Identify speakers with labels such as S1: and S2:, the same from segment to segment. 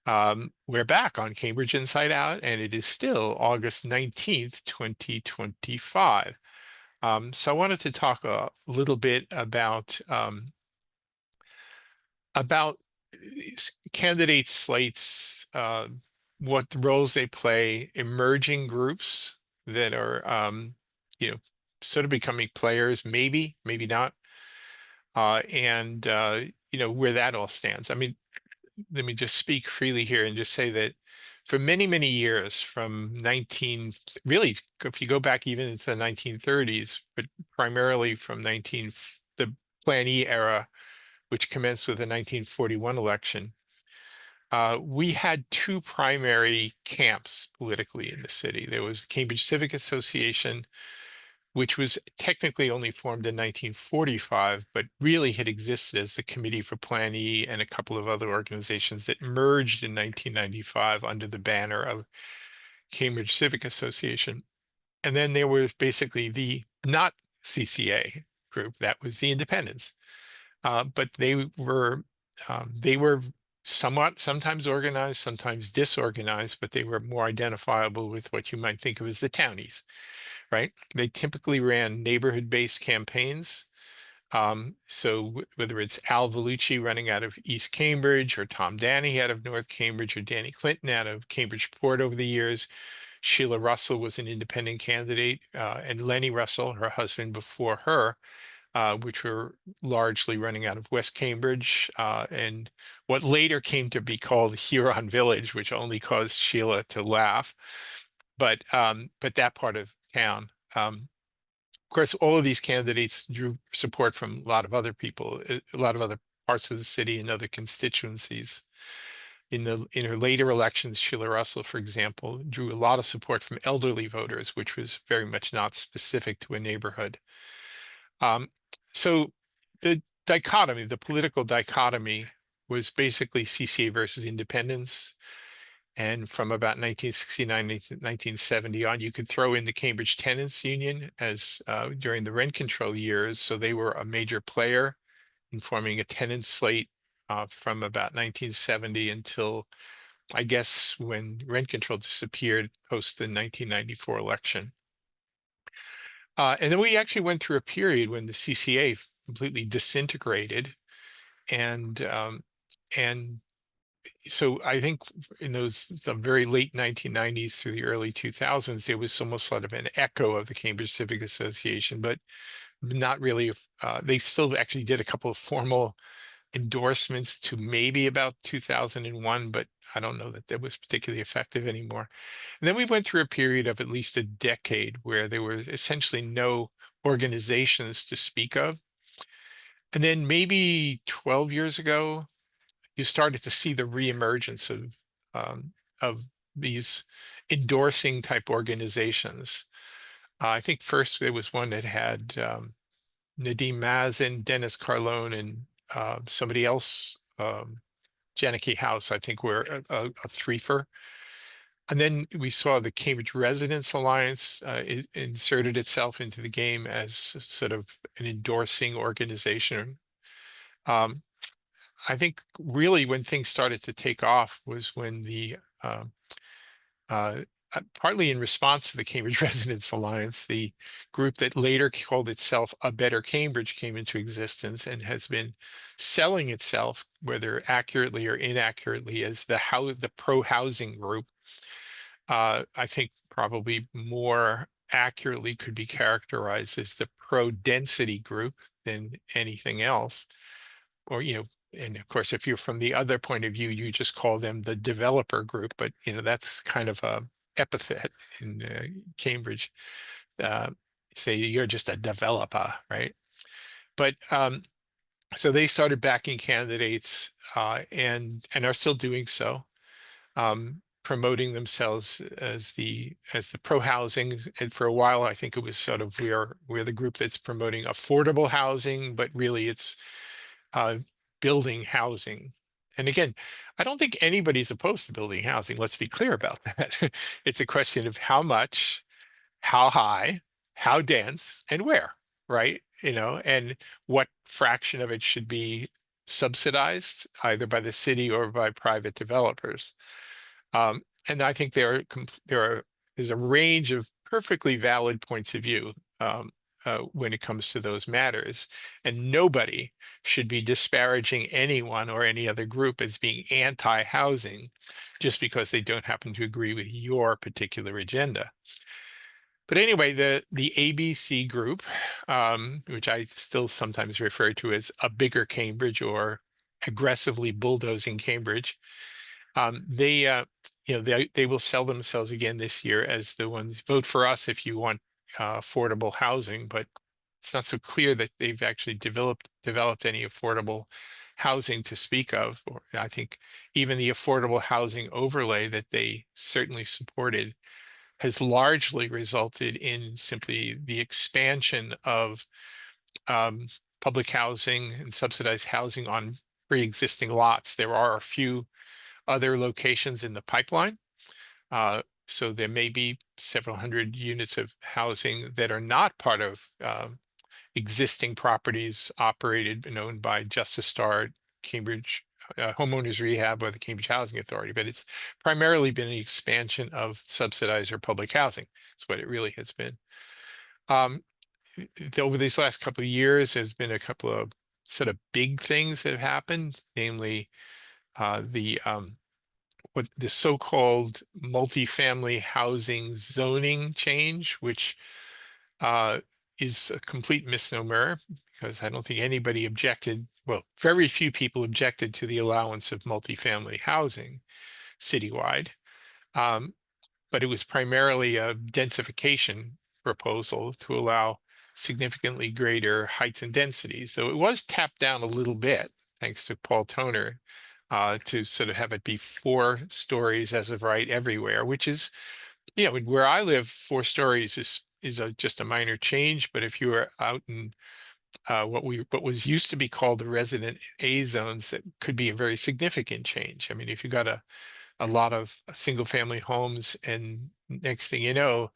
S1: We're back on Cambridge Inside Out, and it is still August 19th, 2025. So I wanted to talk a little bit about candidate slates, what the roles they play, emerging groups that are, you know, sort of becoming players, maybe not, and where that all stands. I mean, let me just speak freely here and just say that for many, many years, from 19, really, if you go back even into the 1930s, but primarily from the Plan E era, which commenced with the 1941 election, we had two primary camps politically in the city. There was the Cambridge Civic Association, which was technically only formed in 1945, but really had existed as the Committee for Plan E and a couple of other organizations that merged in 1995 under the banner of Cambridge Civic Association. And then there was basically the not CCA group, that was the independents. But they were somewhat sometimes organized, sometimes disorganized, but they were more identifiable with what you might think of as the townies, right? They typically ran neighborhood-based campaigns. So whether it's Al Vellucci running out of East Cambridge, or Tom Danny out of North Cambridge, or Danny Clinton out of Cambridge Port over the years, Sheila Russell was an independent candidate, and Lenny Russell, her husband before her, which were largely running out of West Cambridge, and what later came to be called Huron Village, which only caused Sheila to laugh. But that part of town. Of course, all of these candidates drew support from a lot of other people, a lot of other parts of the city and other constituencies. In her later elections, Sheila Russell, for example, drew a lot of support from elderly voters, which was very much not specific to a neighborhood. So the dichotomy, the political dichotomy, was basically CCA versus independence. And from about 1969, 1970 on, you could throw in the Cambridge Tenants Union as during the rent control years. So they were a major player in forming a tenant slate from about 1970 until, I guess, when rent control disappeared post the 1994 election. And then we actually went through a period when the CCA completely disintegrated, and and so I think in the very late 1990s through the early 2000s, there was almost sort of an echo of the Cambridge Civic Association, but not really. They still actually did a couple of formal endorsements to maybe about 2001, but I don't know that was particularly effective anymore. And then we went through a period of at least a decade where there were essentially no organizations to speak of. And then maybe 12 years ago, you started to see the reemergence of these endorsing type organizations. I think first there was one that had Nadeem Mazen, Dennis Carlone, and somebody else, Janaki House, I think were a threefer. And then we saw the Cambridge Residents Alliance inserted itself into the game as sort of an endorsing organization. Um, I think really when things started to take off was when uh, partly in response to the Cambridge Residents Alliance, the group that later called itself A Better Cambridge came into existence and has been selling itself, whether accurately or inaccurately, as the pro-housing group. I think probably more accurately could be characterized as the pro-density group than anything else. Or, and of course, if you're from the other point of view, you just call them the developer group, but that's kind of a epithet in Cambridge. Uh, Say you're just a developer, right? But so they started backing candidates and are still doing so, promoting themselves as the pro housing. And for a while, I think it was sort of we're the group that's promoting affordable housing, but really it's uh, building housing. And again, I don't think anybody's opposed to building housing. Let's be clear about that. It's a question of how much, how high, how dense, and where, right? And what fraction of it should be subsidized either by the city or by private developers. And I think is a range of perfectly valid points of view when it comes to those matters. And nobody should be disparaging anyone or any other group as being anti-housing just because they don't happen to agree with your particular agenda. But anyway, the ABC group, which I still sometimes refer to as a bigger Cambridge or aggressively bulldozing Cambridge, they they will sell themselves again this year as the ones vote for us if you want affordable housing, but it's not so clear that they've actually developed any affordable housing to speak of. Or I think even the affordable housing overlay that they certainly supported has largely resulted in simply the expansion of um, public housing and subsidized housing on pre-existing lots. There are a few other locations in the pipeline. So there may be several hundred units of housing that are not part of existing properties operated and owned by Justice Star, Cambridge Homeowners Rehab, or the Cambridge Housing Authority, but it's primarily been an expansion of subsidized or public housing. That's what it really has been. Over these last couple of years, there's been a couple of sort of big things that have happened, namely the what the so-called multifamily housing zoning change, which uh, is a complete misnomer because I don't think anybody objected. Well, very few people objected to the allowance of multifamily housing citywide, um, but it was primarily a densification proposal to allow significantly greater heights and densities. So it was tapped down a little bit, thanks to Paul Toner, to sort of have it be 4 stories as of right everywhere, which is, where I live, 4 stories is just a minor change. But if you were out in what was used to be called the resident A zones, that could be a very significant change. I mean, if you got a lot of single family homes and next thing you know,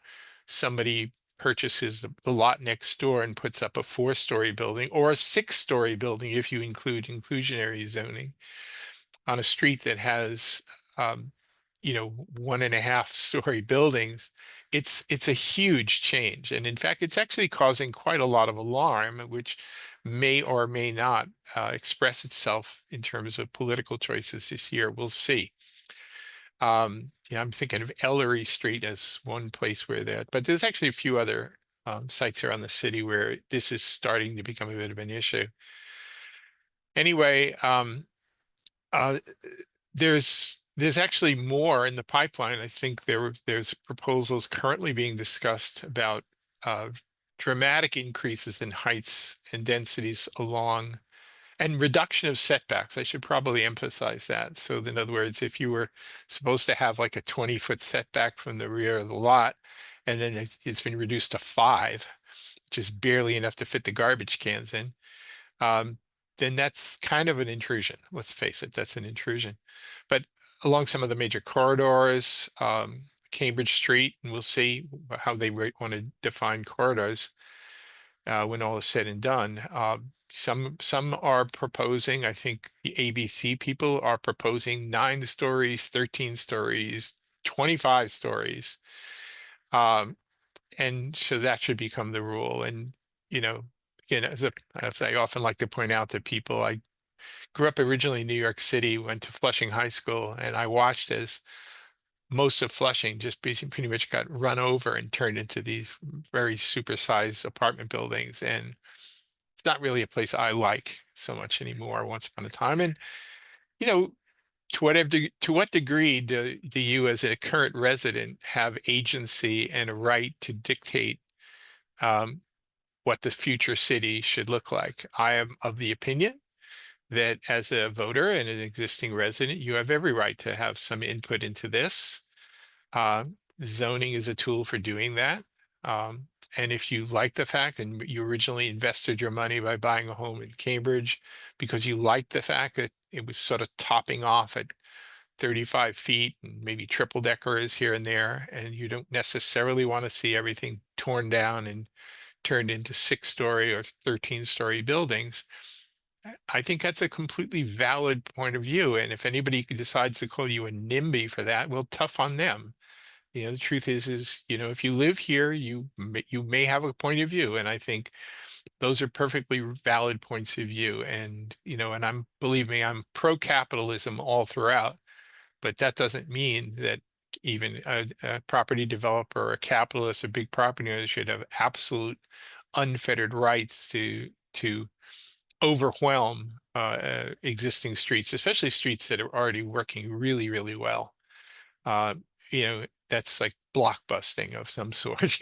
S1: somebody purchases the lot next door and puts up a 4-story building or a 6-story building if you include inclusionary zoning on a street that has, 1.5-story buildings, it's a huge change. And in fact, it's actually causing quite a lot of alarm, which may or may not express itself in terms of political choices this year. We'll see. I'm thinking of Ellery Street as one place where that, but there's actually a few other sites around the city where this is starting to become a bit of an issue. Anyway, uh, there's actually more in the pipeline. I think there's proposals currently being discussed about uh, dramatic increases in heights and densities along and reduction of setbacks. I should probably emphasize that. So in other words, if you were supposed to have like a 20-foot setback from the rear of the lot, and then it's been reduced to 5, which is barely enough to fit the garbage cans in, um, then that's kind of an intrusion. Let's face it, that's an intrusion. But along some of the major corridors, Cambridge Street, and we'll see how they want to define corridors when all is said and done. Some are proposing, I think the ABC people are proposing 9 stories, 13 stories, 25 stories. And so that should become the rule. And, again, as I often like to point out to people, I grew up originally in New York City, went to Flushing High School, and I watched as most of Flushing just pretty much got run over and turned into these very supersized apartment buildings. And it's not really a place I like so much anymore once upon a time. And, you know, to what degree do you as a current resident have agency and a right to dictate um, what the future city should look like? I am of the opinion that as a voter and an existing resident, you have every right to have some input into this. Uh, Zoning is a tool for doing that. Um, and if you like the fact, and you originally invested your money by buying a home in Cambridge because you liked the fact that it was sort of topping off at 35 feet and maybe triple deckers here and there, and you don't necessarily want to see everything torn down and turned into 6-story or 13-story buildings, I think that's a completely valid point of view. And if anybody decides to call you a NIMBY for that, well, tough on them. The truth is, if you live here, you may have a point of view, and I think those are perfectly valid points of view. And believe me, I'm pro-capitalism all throughout, but that doesn't mean that even a property developer or a capitalist, a big property owner, should have absolute unfettered rights to overwhelm existing streets, especially streets that are already working really, really well. Uh, that's like blockbusting of some sort.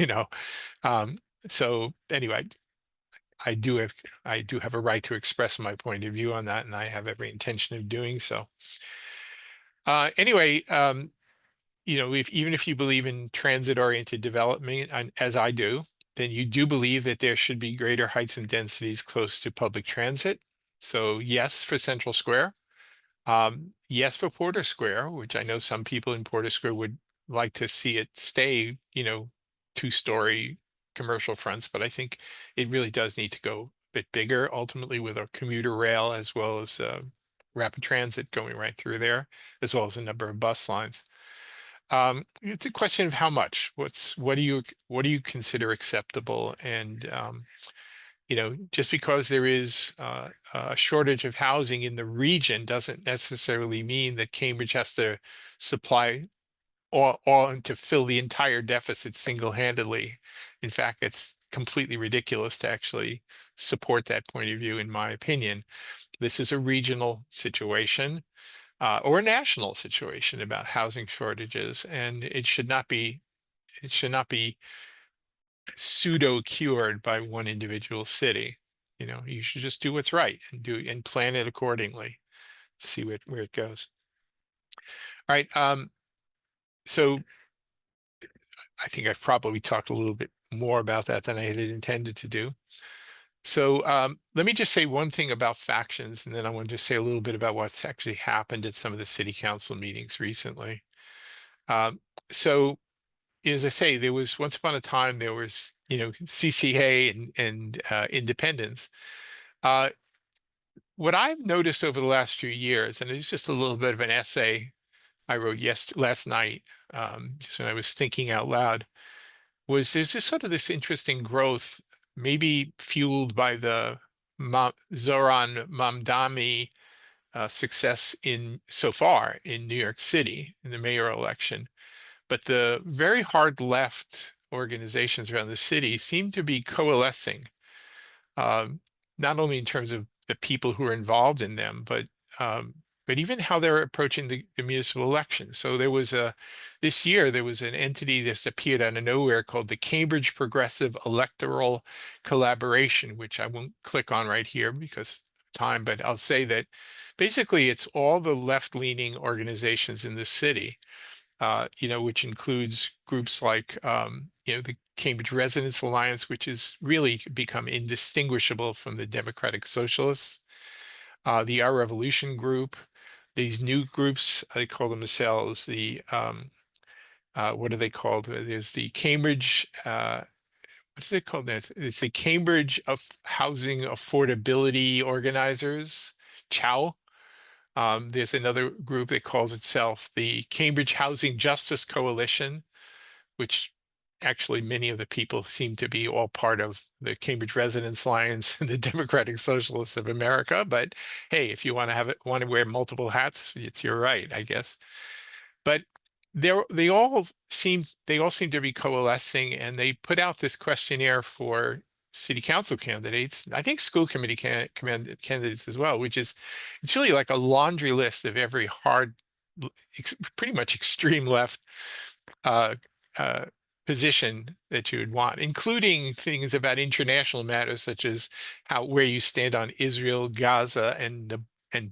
S1: Um, so anyway, I do have I do have a right to express my point of view on that, and I have every intention of doing so. Anyway, if even if you believe in transit-oriented development, and as I do, then you do believe that there should be greater heights and densities close to public transit. So yes, for Central Square. Yes, for Porter Square, which I know some people in Porter Square would like to see it stay, two-story commercial fronts, but I think it really does need to go a bit bigger, ultimately with a commuter rail as well as rapid transit going right through there, as well as a number of bus lines. It's a question of how much. What do you consider acceptable? And just because there is a shortage of housing in the region doesn't necessarily mean that Cambridge has to supply all and to fill the entire deficit single-handedly. In fact, it's completely ridiculous to actually support that point of view, in my opinion. This is a regional situation or a national situation about housing shortages, and it should not be pseudo cured by one individual city. You should just do what's right and plan it accordingly. See where it goes. All right. So I think I've probably talked a little bit more about that than I had intended to do. So let me just say one thing about factions, and then I want to just say a little bit about what's actually happened at some of the city council meetings recently. So as I say, there was once upon a time there was, CCA and independence. Uh, what I've noticed over the last few years, and it's just a little bit of an essay I wrote last night, just when I was thinking out loud, was there's just sort of this interesting growth, maybe fueled by the Zoran Mamdani success in so far in New York City in the mayoral election. But the very hard left organizations around the city seem to be coalescing, um, not only in terms of the people who are involved in them, but even how they're approaching the municipal elections. So this year there was an entity that appeared out of nowhere called the Cambridge Progressive Electoral Collaboration, which I won't click on right here because of time, but I'll say that basically it's all the left-leaning organizations in the city, which includes groups like, the Cambridge Residents Alliance, which has really become indistinguishable from the Democratic Socialists, the Our Revolution group, these new groups, they call themselves what are they called? There's the Cambridge, what is it called? It's the Cambridge of Housing Affordability Organizers, CHOW. There's another group that calls itself the Cambridge Housing Justice Coalition, which actually many of the people seem to be all part of the Cambridge Residents Alliance and the Democratic Socialists of America. But hey, if you want to wear multiple hats, it's your right, I guess. But they all seem to be coalescing, and they put out this questionnaire for city council candidates, I think school committee candidates as well, it's really like a laundry list of every pretty much extreme left uh, uh, position that you would want, including things about international matters such as where you stand on Israel, Gaza, and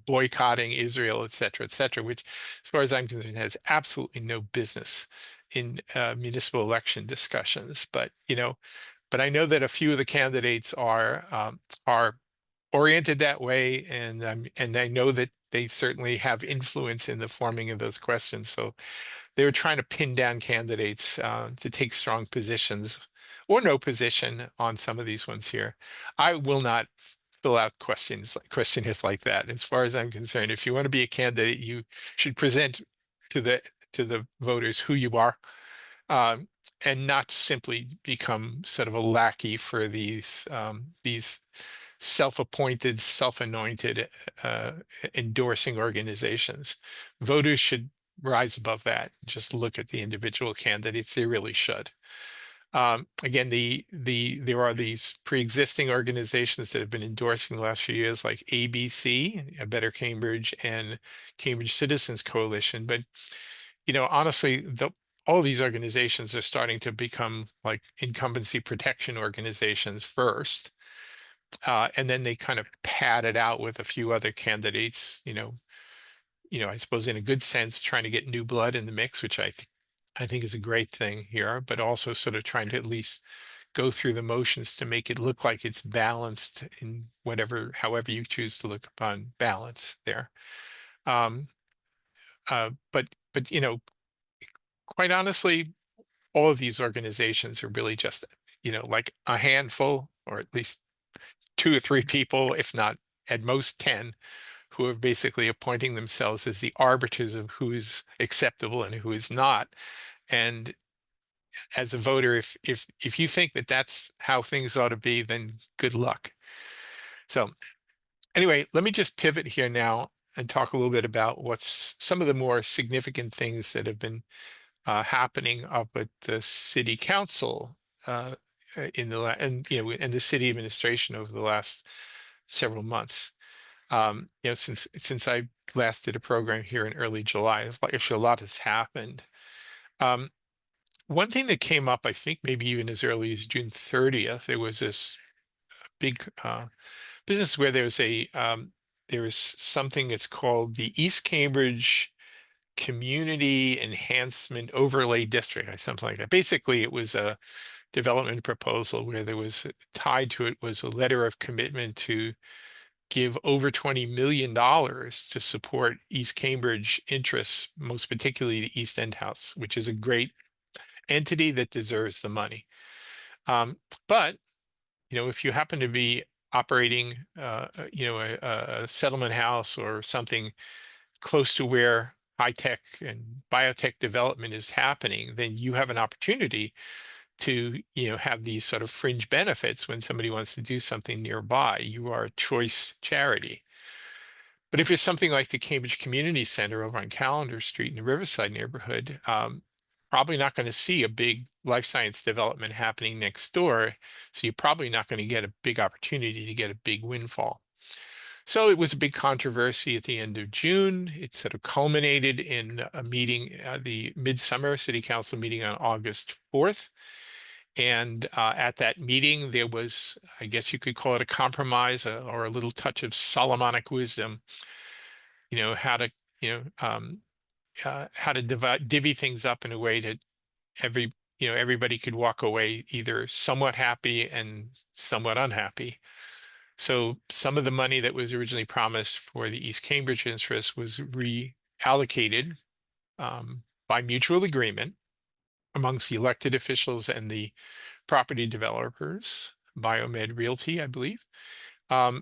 S1: boycotting Israel, et cetera, which, as far as I'm concerned, has absolutely no business in municipal election discussions. But I know that a few of the candidates are oriented that way, and I know that they certainly have influence in the forming of those questions. So they were trying to pin down candidates to take strong positions or no position on some of these ones here. I will not fill out questionnaires like that. As far as I'm concerned, if you want to be a candidate, you should present to the voters who you are, um, and not simply become sort of a lackey for these self-appointed, self-anointed endorsing organizations. Voters should rise above that. Just look at the individual candidates. They really should. Again, there are these pre-existing organizations that have been endorsing the last few years, like ABC, A Better Cambridge, and Cambridge Citizens Coalition. But honestly, all these organizations are starting to become like incumbency protection organizations first, and then they kind of pad it out with a few other candidates. I suppose in a good sense, trying to get new blood in the mix, which I think is a great thing here, but also sort of trying to at least go through the motions to make it look like it's balanced in however you choose to look upon balance there. Um, but quite honestly, all of these organizations are really just, like a handful, or at least two or three people, if not at most 10, who are basically appointing themselves as the arbiters of who is acceptable and who is not. And as a voter, if you think that that's how things ought to be, then good luck. So anyway, let me just pivot here now and talk a little bit about what's some of the more significant things that have been happening up at the city council and the city administration over the last several months. Since I last did a program here in early July, actually a lot has happened. Um, One thing that came up, I think maybe even as early as June 30th, there was this big business where there was something that's called the East Cambridge Community Enhancement Overlay District, or something like that. Basically, it was a development proposal where there was tied to it was a letter of commitment to give over $20 million to support East Cambridge interests, most particularly the East End House, which is a great entity that deserves the money. But if you happen to be operating, a settlement house or something close to where high tech and biotech development is happening, then you have an opportunity to, have these sort of fringe benefits when somebody wants to do something nearby. You are a choice charity. But if it's something like the Cambridge Community Center over on Callender Street in the Riverside neighborhood, probably not going to see a big life science development happening next door. So you're probably not going to get a big opportunity to get a big windfall. So it was a big controversy at the end of June. It sort of culminated in a meeting, the Midsummer City Council meeting on August 4th. And at that meeting, there was, I guess you could call it a compromise, or a little touch of Solomonic wisdom, how to, divvy things up in a way that everybody could walk away either somewhat happy and somewhat unhappy. So some of the money that was originally promised for the East Cambridge interest was reallocated by mutual agreement amongst the elected officials and the property developers, Biomed Realty, I believe,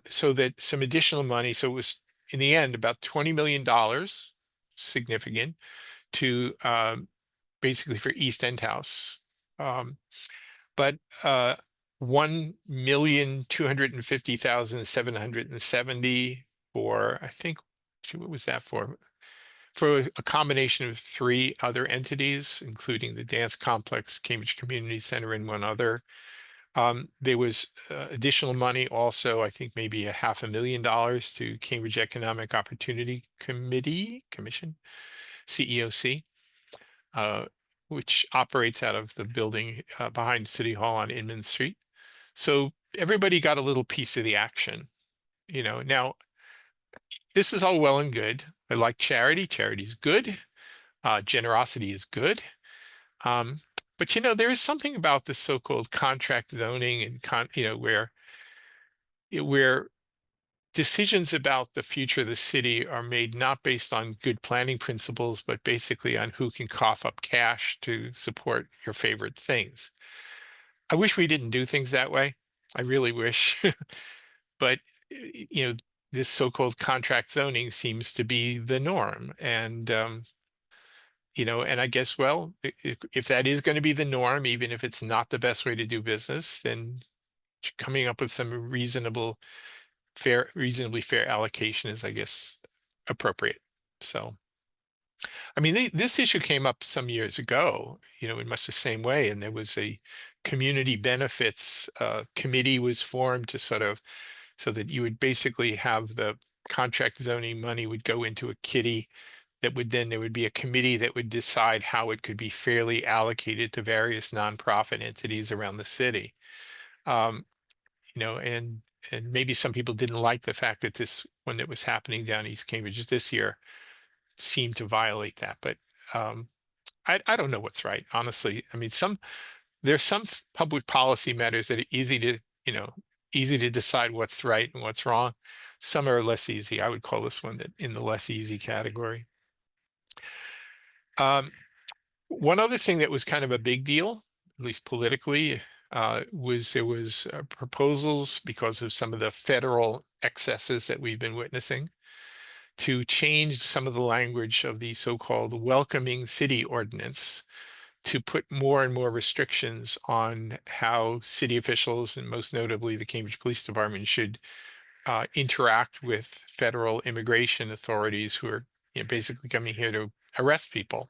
S1: so that some additional money. So it was in the end about $20 million, significant, to basically for East End House. But 1,250,770 for, I think, what was that for? For a combination of three other entities, including the Dance Complex, Cambridge Community Center, and one other. There was additional money also, I think maybe $500,000 to Cambridge Economic Opportunity Commission, CEOC, uh, which operates out of the building behind City Hall on Inman Street. So everybody got a little piece of the action. Now this is all well and good. I like charity. Charity is good. Generosity is good. But there is something about the so-called contract zoning and where decisions about the future of the city are made not based on good planning principles, but basically on who can cough up cash to support your favorite things. I wish we didn't do things that way. I really wish. But you know, this so-called contract zoning seems to be the norm. And, and I guess, well, if that is going to be the norm, even if it's not the best way to do business, then coming up with some reasonably fair allocation is, I guess, appropriate. So, I mean, this issue came up some years ago, in much the same way, and there was a community benefits committee was formed to sort of so that you would basically have the contract zoning money would go into a kitty that would then there would be a committee that would decide how it could be fairly allocated to various nonprofit entities around the city. Um, and maybe some people didn't like the fact that this one that was happening down East Cambridge this year seemed to violate that. But I don't know what's right, honestly. I mean, there's some public policy matters that are easy to decide what's right and what's wrong. Some are less easy. I would call this one in the less easy category. Um, One other thing that was kind of a big deal, at least politically, was there was proposals because of some of the federal excesses that we've been witnessing to change some of the language of the so-called welcoming city ordinance to put more and more restrictions on how city officials, and most notably the Cambridge Police Department, should interact with federal immigration authorities who are basically coming here to arrest people.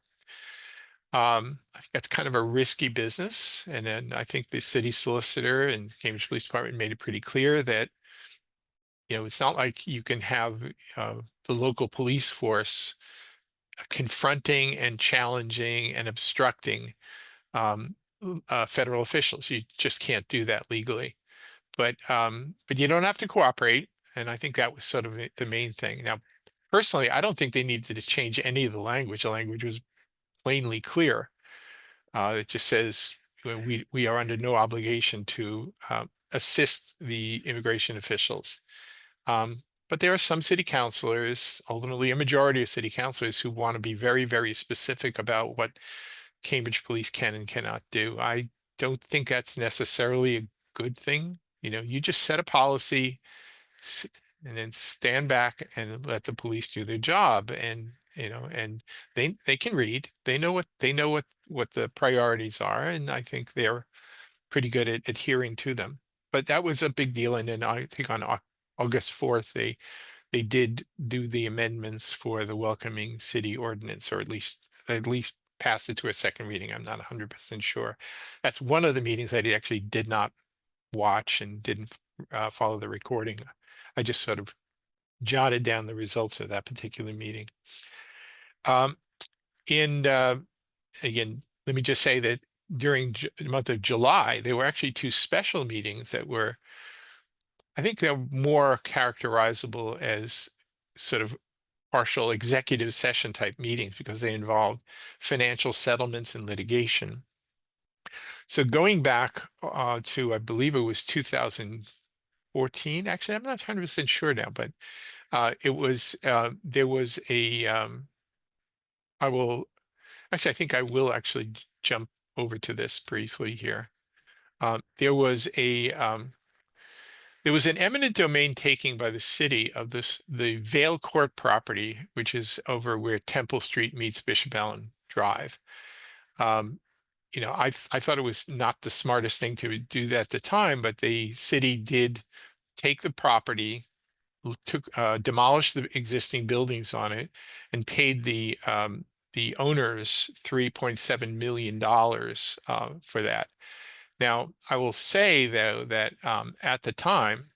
S1: I think that's kind of a risky business. And then I think the city solicitor and Cambridge Police Department made it pretty clear that, it's not like you can have the local police force confronting and challenging and obstructing federal officials. You just can't do that legally. But you don't have to cooperate. And I think that was sort of the main thing. Now, personally, I don't think they needed to change any of the language. The language was plainly clear. It just says we are under no obligation to assist the immigration officials. But there are some city councilors, ultimately a majority of city councilors, who want to be very, very specific about what Cambridge police can and cannot do. I don't think that's necessarily a good thing. You just set a policy s- and then stand back and let the police do their job. And they can read. They know what the priorities are, and I think they're pretty good at adhering to them. But that was a big deal. And then I think on August 4th, they did do the amendments for the welcoming city ordinance, or at least passed it to a second reading. I'm not 100% sure. That's one of the meetings I actually did not watch and didn't follow the recording. I just sort of jotted down the results of that particular meeting. Um, in Again, let me just say that during the month of July, there were actually two special meetings that were, I think they're more characterizable as sort of partial executive session type meetings because they involved financial settlements and litigation. So going back to, I believe it was 2014, actually, I'm not 100% sure now, but there was I will, actually, I think I will actually jump over to this briefly here. There was an eminent domain taking by the city of the Vail Court property, which is over where Temple Street meets Bishop Allen Drive. Um, I thought it was not the smartest thing to do that at the time, but the city did take the property, demolished the existing buildings on it, and paid the owners $3.7 million for that. Now, I will say though that at the time,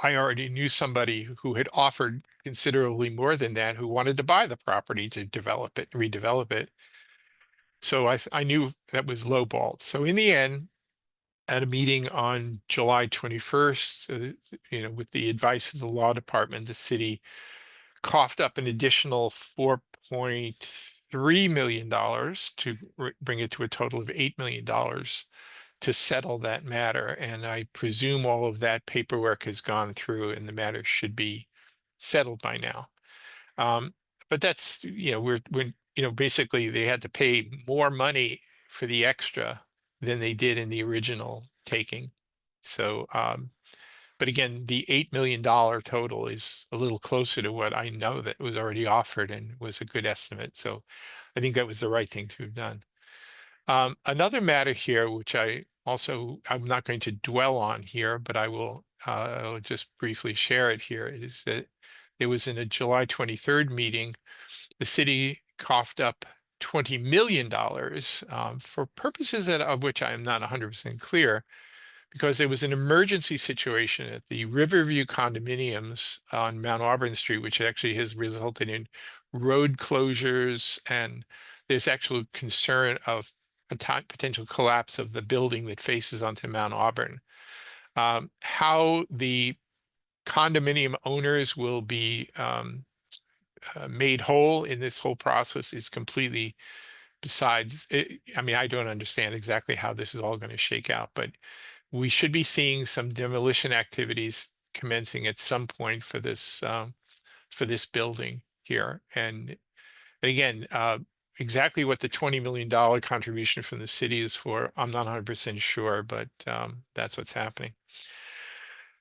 S1: I already knew somebody who had offered considerably more than that, who wanted to buy the property to develop it, redevelop it. So I knew that was lowballed. So in the end, at a meeting on July 21st, with the advice of the law department, the city coughed up an additional $4.3 million to bring it to a total of $8 million to settle that matter. And I presume all of that paperwork has gone through and the matter should be settled by now. Um, but that's, basically they had to pay more money for the extra than they did in the original taking. So But again, the $8 million total is a little closer to what I know that was already offered and was a good estimate. So I think that was the right thing to have done. Another matter here, which I'm not going to dwell on here, but I'll just briefly share it here, is that it was in a July 23rd meeting, the city coughed up $20 million for purposes of which I am not 100% clear, because there was an emergency situation at the Riverview condominiums on Mount Auburn Street, which actually has resulted in road closures, and there's actual concern of potential collapse of the building that faces onto Mount Auburn. How the condominium owners will be made whole in this whole process is completely besides it. I mean, I don't understand exactly how this is all going to shake out, but we should be seeing some demolition activities commencing at some point for this building here. And again, exactly what the $20 million contribution from the city is for, I'm not 100% sure, but that's what's happening.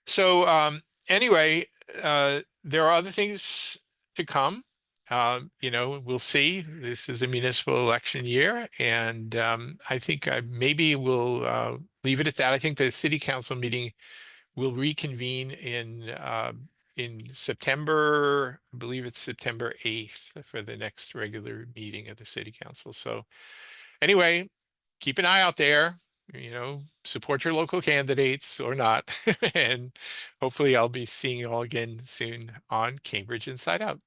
S1: So anyway, there are other things to come. We'll see. This is a municipal election year, and I think maybe we'll leave it at that. I think the city council meeting will reconvene in September. I believe it's September 8th for the next regular meeting of the city council. So anyway, keep an eye out there, support your local candidates or not. And hopefully I'll be seeing you all again soon on Cambridge Inside Out.